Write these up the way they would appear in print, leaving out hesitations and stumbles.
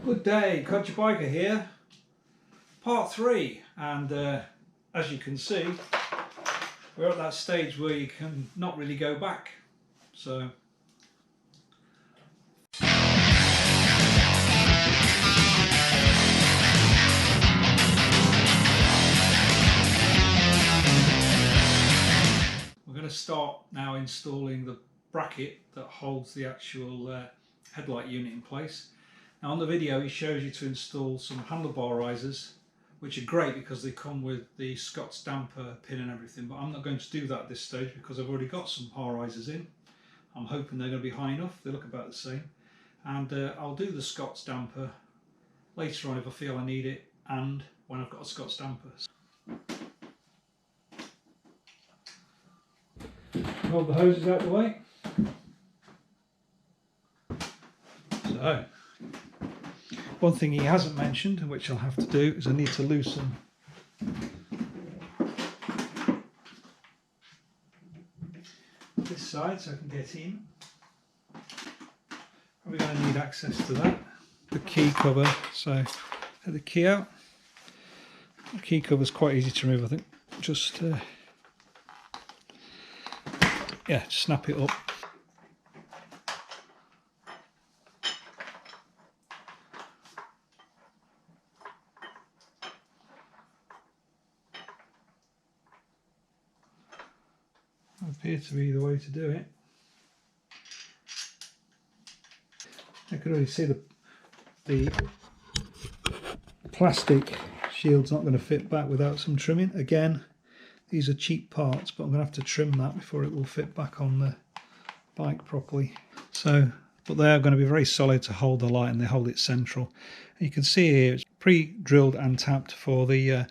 Good day, Codger Biker here, part 3, and as you can see we're at that stage where you can not really go back, so we're going to start now installing the bracket that holds the actual headlight unit in place. Now on the video he shows you to install some handlebar risers, which are great because they come with the Scott's damper pin and everything, but I'm not going to do that at this stage because I've already got some bar risers in. I'm hoping they're going to be high enough, they look about the same, and I'll do the Scott's damper later on if I feel I need it and when I've got a Scott's damper. Hold the hoses out of the way. So, one thing he hasn't mentioned, which I'll have to do, is I need to loosen this side so I can get in. We're going to need access to that. The key cover, so take the key out. The key cover is quite easy to remove, I think. Just, yeah, snap it up. Appear to be the way to do it. I can already see the plastic shield's not going to fit back without some trimming. Again, these are cheap parts, but I'm going to have to trim that before it will fit back on the bike properly. So, but they are going to be very solid to hold the light, and they hold it central. And you can see here it's pre-drilled and tapped for the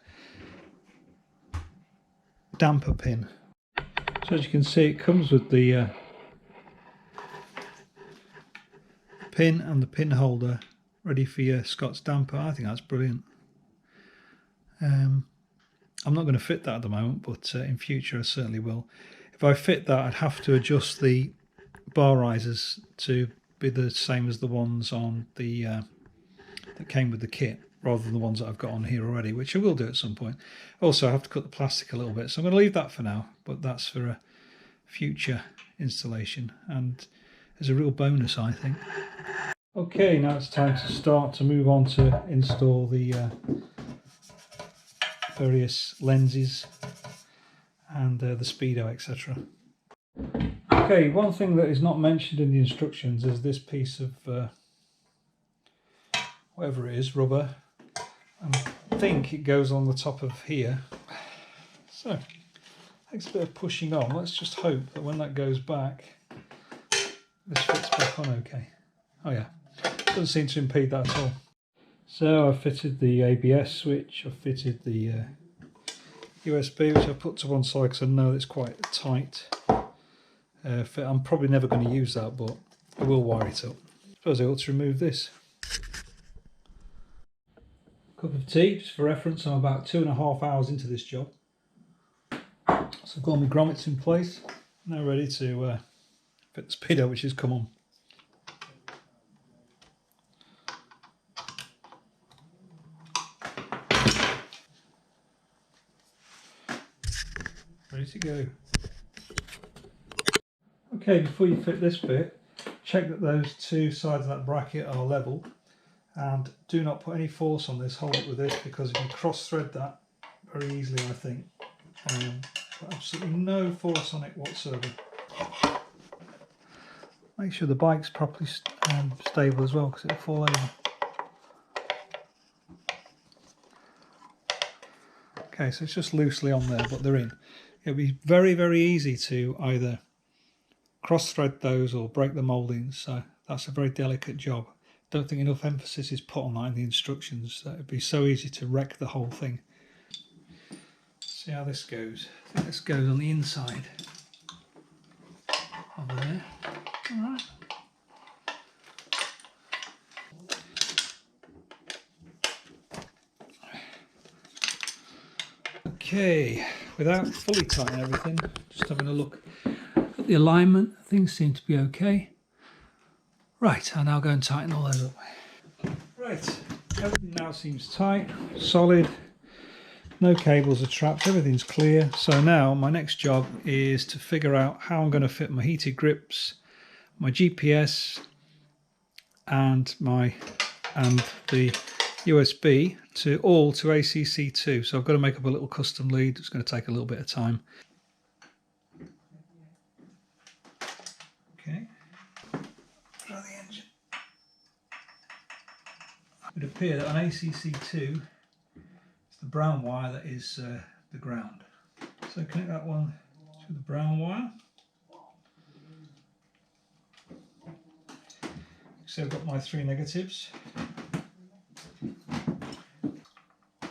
damper pin. So as you can see, it comes with the pin and the pin holder ready for your Scott's damper. I think that's brilliant. I'm not going to fit that at the moment, but in future I certainly will. If I fit that, I'd have to adjust the bar risers to be the same as the ones on the that came with the kit, rather than the ones that I've got on here already, which I will do at some point. Also, I have to cut the plastic a little bit, so I'm going to leave that for now, but that's for a future installation, and is a real bonus, I think. Okay, now it's time to start to move on to install the various lenses and the speedo, etc. Okay, one thing that is not mentioned in the instructions is this piece of whatever it is, rubber. I think it goes on the top of here, so takes a bit of pushing on. Let's just hope that when that goes back, this fits back on okay. Oh yeah, doesn't seem to impede that at all. So I've fitted the ABS switch, I've fitted the USB, which I've put to one side because I know it's quite a tight fit. I'm probably never going to use that, but I will wire it up. I suppose I ought to remove this. Cup of tea, just for reference, I'm about 2.5 hours into this job. So I've got my grommets in place, now ready to fit the speedo, which has come on. Ready to go. Okay, before you fit this bit, check that those two sides of that bracket are level, and do not put any force on this. Hold it with this, because if you cross thread that very easily, I think. Put absolutely no force on it whatsoever. Make sure the bike's properly stable as well, because it'll fall over. Okay, so it's just loosely on there, but they're in. It'll be very, very easy to either cross thread those or break the mouldings, so that's a very delicate job. Don't think enough emphasis is put on that in the instructions. It'd be so easy to wreck the whole thing. See how this goes. I think this goes on the inside. Over there. Alright. Okay, without fully tightening everything, just having a look at the alignment, things seem to be okay. Right, I'll now go and tighten all those up. Right, everything now seems tight, solid, no cables are trapped, everything's clear. So now my next job is to figure out how I'm going to fit my heated grips, my GPS and the USB to ACC2. So I've got to make up a little custom lead. It's going to take a little bit of time. Okay, try the engine. It would appear that on ACC2 it's the brown wire that is the ground. So connect that one to the brown wire. So I've got my 3 negatives.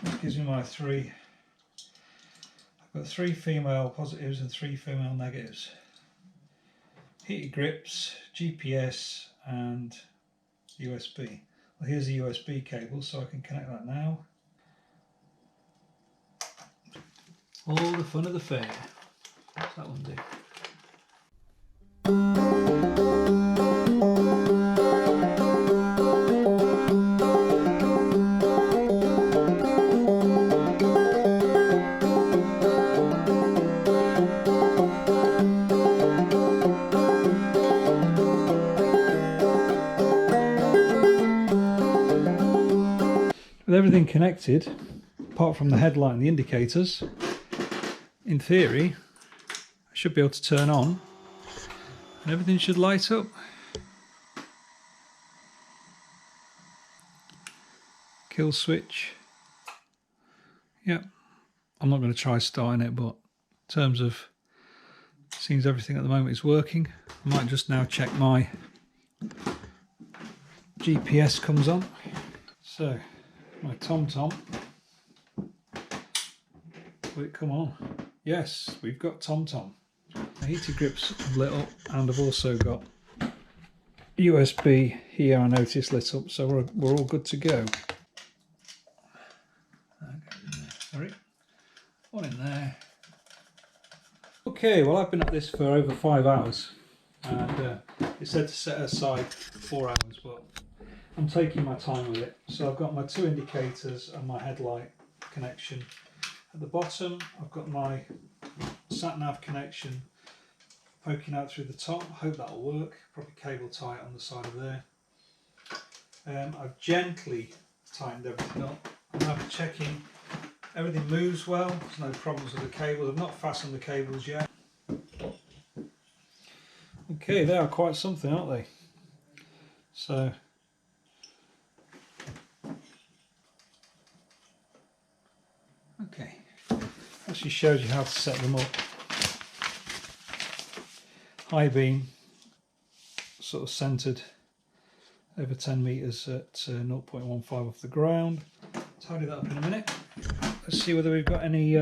That gives me my 3. I've got 3 female positives and 3 female negatives. Heated grips, GPS and USB. Well, here's the USB cable, so I can connect that now. All the fun of the fair. What's that one do? With everything connected, apart from the headlight and the indicators, in theory, I should be able to turn on and everything should light up. Kill switch. Yep. I'm not going to try starting it, but in terms of, seems everything at the moment is working. I might just now check my GPS comes on. So, my TomTom. Will it come on? Yes, we've got TomTom. The heated grips have lit up, and I've also got USB here, I noticed, lit up, so we're all good to go. Sorry, one in there. Okay, well I've been at this for over 5 hours, and it said to set aside 4 hours, but I'm taking my time with it. So I've got my 2 indicators and my headlight connection. At the bottom I've got my sat-nav connection poking out through the top. I hope that'll work. Probably cable tie it on the side of there. I've gently tightened everything up. I'm now checking everything moves well. There's no problems with the cables. I've not fastened the cables yet. Okay, they are quite something, aren't they? So okay, actually shows you how to set them up. High beam, sort of centered over 10 meters at 0.15 off the ground. Tidy that up in a minute. Let's see whether we've got any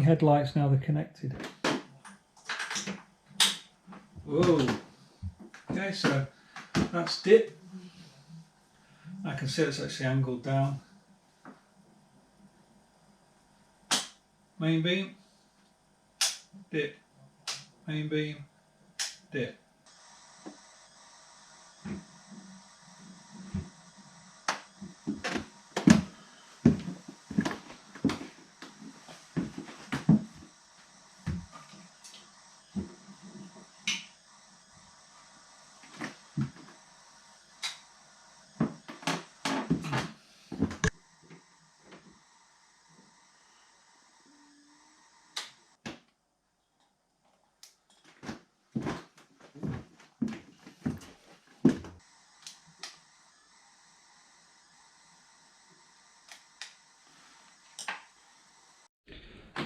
headlights now they're connected. Whoa. Okay, so that's dip. I can see it's actually angled down. Main beam, dip, main beam, dip.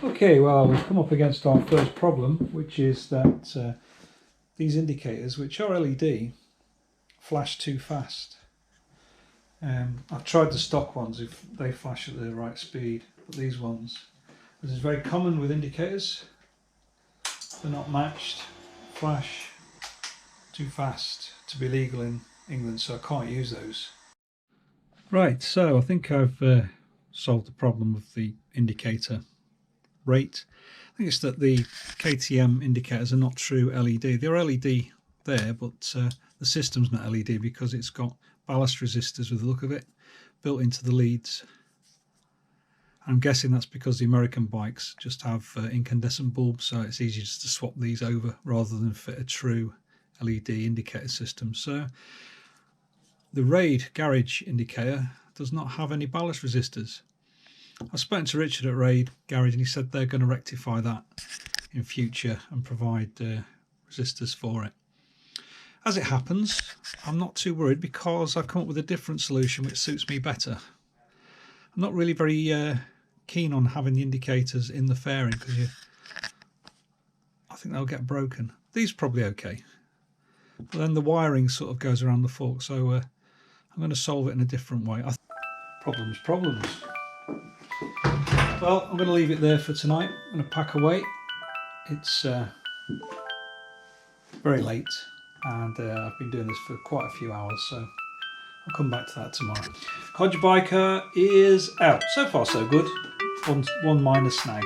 Okay, well we've come up against our first problem, which is that these indicators, which are LED, flash too fast. I've tried the stock ones if they flash at the right speed, but these ones, this is very common with indicators, they're not matched, flash too fast to be legal in England, so I can't use those. Right, so I think I've solved the problem of the indicator rate. I think it's that the KTM indicators are not true LED. They're LED there, but the system's not LED because it's got ballast resistors with the look of it built into the leads. I'm guessing that's because the American bikes just have incandescent bulbs, so it's easy just to swap these over rather than fit a true LED indicator system. So the Rade garage indicator does not have any ballast resistors. I've spoken to Richard at Rade garage and he said they're going to rectify that in future and provide resistors for it. As it happens, I'm not too worried because I've come up with a different solution which suits me better. I'm not really very keen on having the indicators in the fairing because I think they'll get broken. These are probably okay, but then the wiring sort of goes around the fork, so I'm going to solve it in a different way. Problems. Well, I'm going to leave it there for tonight. I'm going to pack away. It's very late and I've been doing this for quite a few hours, so I'll come back to that tomorrow. Codger Biker is out. So far so good. One minor snag.